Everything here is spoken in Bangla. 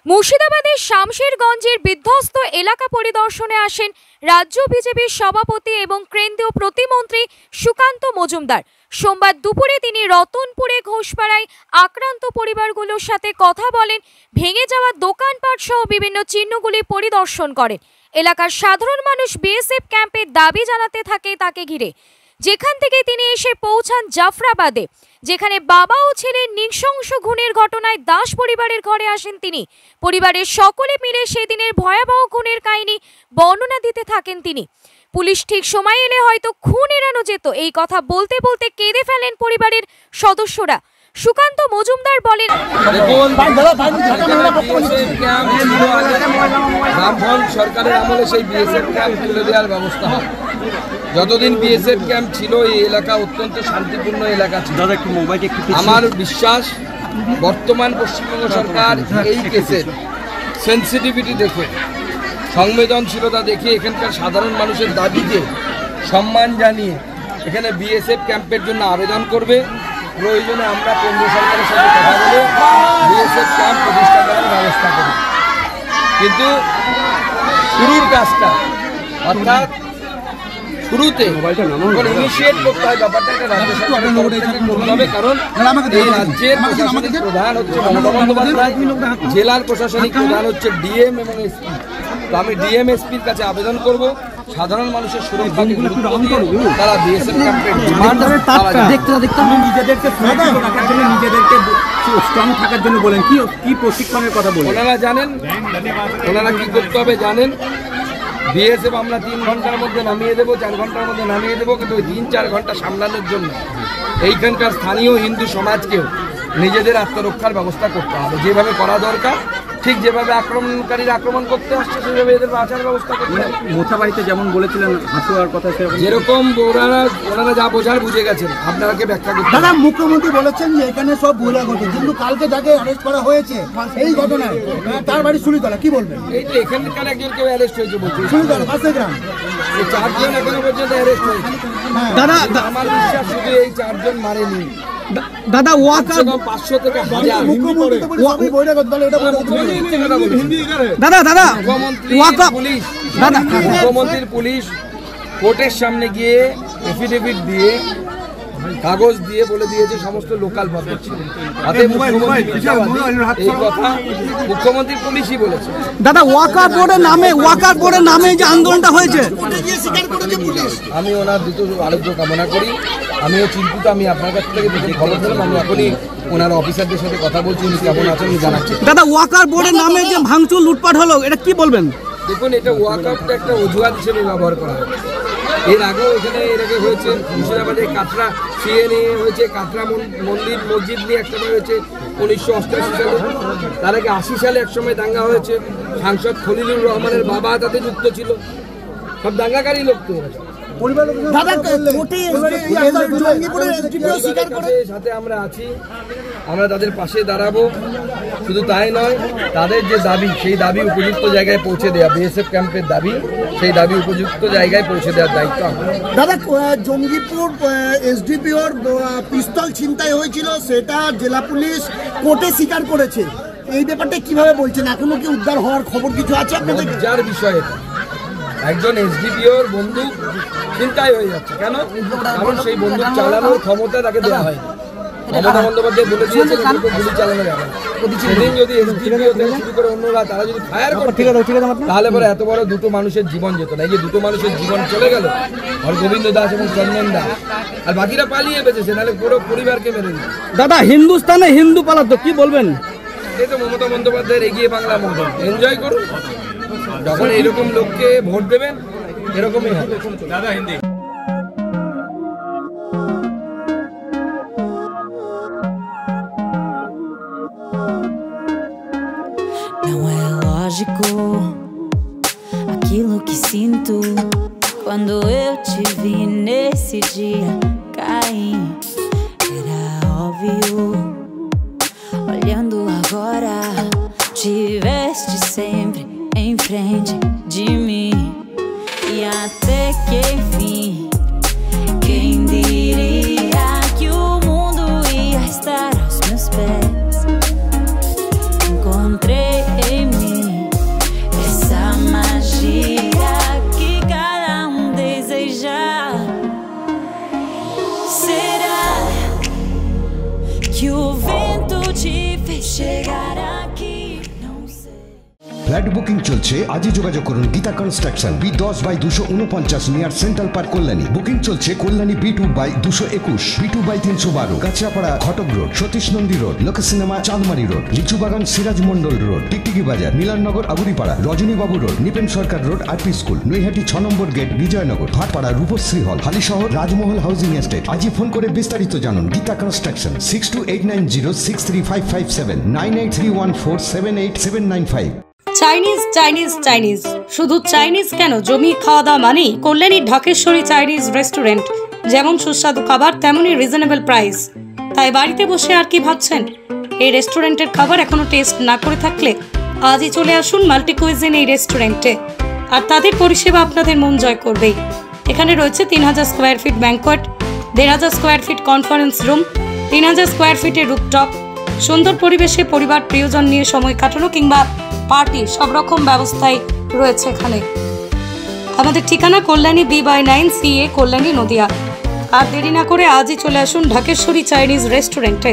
মুর্শিদাবাদের শামশেরগঞ্জের বিধ্বস্ত এলাকা পরিদর্শনে আসেন রাজ্য বিজেপির সভাপতি এবং কেন্দ্রীয় প্রতিমন্ত্রী সুকান্ত মজুমদার। সোমবার দুপুরে তিনি রতনপুরে ঘোষপাড়ায় আক্রান্ত পরিবারগুলোর সাথে কথা বলেন, ভেঙে যাওয়া দোকানপাট সহ বিভিন্ন চিহ্নগুলি পরিদর্শন করেন। এলাকার সাধারণ মানুষ বিএসএফ ক্যাম্পের দাবি জানাতে থাকে তাকে ঘিরে, যেখান থেকে তিনি এসে পৌঁছান জাফরাবাদে, যেখানে বাবা ও ছেলের নৃশংস খুনের ঘটনায় দাস পরিবারের ঘরে আসেন তিনি। পরিবারের সকলে মিলে সেদিনের ভয়াবহ খুনের কাহিনী বর্ণনা দিতে থাকেন তিনি। পুলিশ ঠিক সময় এলে হয়তো খুন এড়ানো যেত, এই কথা বলতে বলতে কেঁদে ফেলেন পরিবারের সদস্যরা। সুকান্ত মজুমদার বলেন, সরকারের আমলে সেই বিএসএফ ক্যাম্প তুলে দেওয়ার ব্যবস্থা হয়। যতদিন বিএসএফ ক্যাম্প ছিল এই এলাকা অত্যন্ত শান্তিপূর্ণ এলাকা ছিল। আমার বিশ্বাস বর্তমান পশ্চিমবঙ্গ সরকার এই কেসের সেন্সিটিভিটি দেখে, সংবেদনশীলতা দেখে এখানকার সাধারণ মানুষের দাবিকে সম্মান জানিয়ে এখানে বিএসএফ ক্যাম্পের জন্য আবেদন করবে। প্রয়োজনে আমরা কেন্দ্র সরকারের সাথে কথা বলে বিএসএফ ক্যাম্প প্রতিষ্ঠা করার ব্যবস্থা করি। কিন্তু শুরুর কাজটা, অর্থাৎ শুরুতে ইনিশিয়েট করতে হয় ব্যাপারটা একটা রাজ্য সরকারের করতে হবে। কারণ এই রাজ্যের প্রশাসনিক প্রধান হচ্ছে মমতা বন্দ্যোপাধ্যায়, জেলার প্রশাসনিক প্রধান হচ্ছে ডিএম এবং এসপি। তো আমি ডিএম এসপির কাছে আবেদন করব সাধারণ মানুষের সুরক্ষাকে গুরুত্ব দিয়ে তারা বিএসএফ ক্যাম্পের নিজেদেরকে স্ট্রং থাকার জন্য বলেন, কি প্রশিক্ষণের কথা বলেন? ওনারা জানেন, ওনারা কি করতে হবে জানেন। বিএসএফ আমরা 3 ঘন্টার মধ্যে নামিয়ে দেবো, 4 ঘন্টার মধ্যে নামিয়ে দেবো, কিন্তু ওই 3-4 ঘন্টা সামলানোর জন্য এইখানকার স্থানীয় হিন্দু সমাজকেও নিজেদের আত্মরক্ষার ব্যবস্থা করতে হবে। যেভাবে করা দরকার, ঠিক যেভাবে আক্রমণকারীরা আক্রমণ করতে আসছে সেভাবে এদের বাঁচার ব্যবস্থা করতে হবে। মোথাবাড়িতে যেমন বলেছিলেন হাসুয়ার কথা, যেরকম ওনারা যা বোঝার বুঝে গেছেন, আপনারাকে ব্যাখ্যা করতে। দাদা, মুখ্যমন্ত্রী বলেছেন যে এখানে সব বহিরাগত, কিন্তু কালকে যাকে অ্যারেস্ট করা হয়েছে এই ঘটনায় তার বাড়ি সুলিতলা, কি বলবেন? এই তো এখানকার একজন কেউ অ্যারেস্ট হয়েছে বলছে, সুলিতলা পাশে গ্রাম। এই 4 জন এখনো পর্যন্ত অ্যারেস্ট হয়েছে। দাদা, আমার বিশ্বাস শুধু এই 4 জন মারেনি দাদা, ওয়াকার 500 থেকে 1000 মুখ্যমন্ত্রী তো বলে সবই বহিরাগত দল, এটা বলে দাদা মুখ্যমন্ত্রীর পুলিশ কোর্টের সামনে গিয়ে এফিডেভিট দিয়ে কাগজ দিয়ে বলে দিয়েছে সমস্ত লোকাল পাবলিক ছিল। এই কথা মুখ্যমন্ত্রী পুলিশই বলেছে। দাদা, ওয়াকার বোর্ডের নামে যে আন্দোলনটা হয়েছে, আমি ওনার দ্রুত আরোগ্য কামনা করি। আমিও চিন্তিত। আমি আপনার কাছ থেকে বেশি খবর পেলাম, আমি এখনই ওনার অফিসারদের সাথে কথা বলছি, উনি কেমন আছেন জানাচ্ছি। দাদা, ওয়াকার বোর্ডের নামে যে ভাঙচুর লুটপাট হলো, এটা কি বলবেন? দেখুন, এটা ওয়াকআউটটা একটা অজুহাত হিসেবে ব্যবহার করা হয়। এর আগেও এর আগে হয়েছে মুর্শিদাবাদে কাটরা সিএনএ হয়েছে, কাটরা মন্দির মসজিদ নিয়ে একসময় হয়েছে 1988 সালে। তার আগে 80 সালে একসময় দাঙ্গা হয়েছে, সাংসদ খলিলুর রহমানের বাবা তাতে যুক্ত ছিল। সব দাঙ্গাকারী লোক তো সাথে আমরা আছি, আমরা তাদের পাশে দাঁড়াবো। শুধু তাই নয়, তাদের যে দাবি, সেই দাবি উপযুক্ত জায়গায় পৌঁছে দেওয়া, বিএসএফ ক্যাম্পের দাবি, সেই দাবি উপযুক্ত জায়গায় পৌঁছে দেওয়ার দায়িত্ব আমাদের। দাদা, জঙ্গিপুর এসডিপিওর পিস্তল ছিনতাই হয়েছিল, সেটা জেলা পুলিশ কোর্টে স্বীকার করেছে। এই ব্যাপারটা কিভাবে বলছেন? এখনো কি উদ্ধার হওয়ার খবর কিছু আছে আপনাদের? যার বিষয়ে একজন এসডিপিওর বন্দুক ছিনতাই হয়ে যাচ্ছে কেন? কারণ সেই বন্দুক চালানোর ক্ষমতা তাকে দেওয়া হয়। মমতা বন্দ্যোপাধ্যায় বলে দিয়েছে গুলি চালানো যাবে না। সেদিন যদি এসডিপিও থেকে শুরু করে অন্যরা তারা যদি ফায়ার করতে, তাহলে পরে এত বড় দুটো মানুষের জীবন যেত না। এই যে দুটো মানুষের জীবন চলে গেল, গোবিন্দ দাস এবং চন্দন দাস, আর বাকিরা পালিয়ে বেঁচেছে, নাহলে পুরো পরিবারকে মেরে দিত। দাদা, হিন্দুস্তানে হিন্দু পালাতো, কি বলবেন? এই তো মমতা বন্দ্যোপাধ্যায়ের এগিয়ে বাংলা মডেল, এনজয় করুন। যখন এরকম লোককে ভোট দেবেন, এরকমই হবে। দাদা, Hindi não é lógico aquilo que sinto quando eu te vi nesse dia cair. Era óbvio, olhando agora, tiveste sempre em frente de mim e até que enfim, quem diria que o mundo ia estar aos meus pés? Encontrei em flat booking চলছে, আজই যোগাযোগ করুন Gita construction, B10/249 near central park, Kalyani. Booking চলছে কল্যাণী B2/221, B2/312, কাঁচরাপাড়া ঘটক রোড, সতীশ নন্দী রোড, লোক সিনেমা চাঁদমারি রোড, লিচুবাগান সিরাজ মন্ডল রোড, টিকটিকি বাজার, মিলননগর আগুরিপাড়া, রজনীবাবু রোড, নিপেন সরকার রোড, আরপি স্কুল, নৈহাটি 6 নম্বর গেট, বিজয়নগর, ভাটপাড়া রূপশ্রী হল, হালিশহর রাজমহল হাউজিং এস্টেট। আজই ফোন করে বিস্তারিত জানুন। Gita construction 6289063557, 9831478795। Chinese Chinese Chinese, শুধু চাইনিজ কেন, জমি খাওয়া দাওয়া মানেই কল্যাণী ঢাকেশ্বরী চাইনিজ রেস্টুরেন্ট। যেমন সুস্বাদু খাবার তেমনই রিজনেবল প্রাইস। তাই বাড়িতে বসে আর কি ভাবছেন? এই রেস্টুরেন্টের খাবার এখনো টেস্ট না করে থাকলে আজই চলে আসুন মাল্টি কুইজিন এই রেস্টুরেন্টে, আর তাদের পরিষেবা আপনাদের মন জয় করবেই। এখানে রয়েছে 3000 square feet banquet, 1500 square feet conference room, 3000 square ফিটের রুফটপ। সুন্দর পরিবেশে পরিবার প্রিয়জন নিয়ে সময় কাটানো কিংবা পার্টি সব রকম ব্যবস্থাই রয়েছে এখানে। আমাদের ঠিকানা কল্যাণী B/9 CA, কল্যাণী, নদিয়া। আর দেরি না করে আজই চলে আসুন ঢাকেশ্বরী চাইনিজ রেস্টুরেন্টে।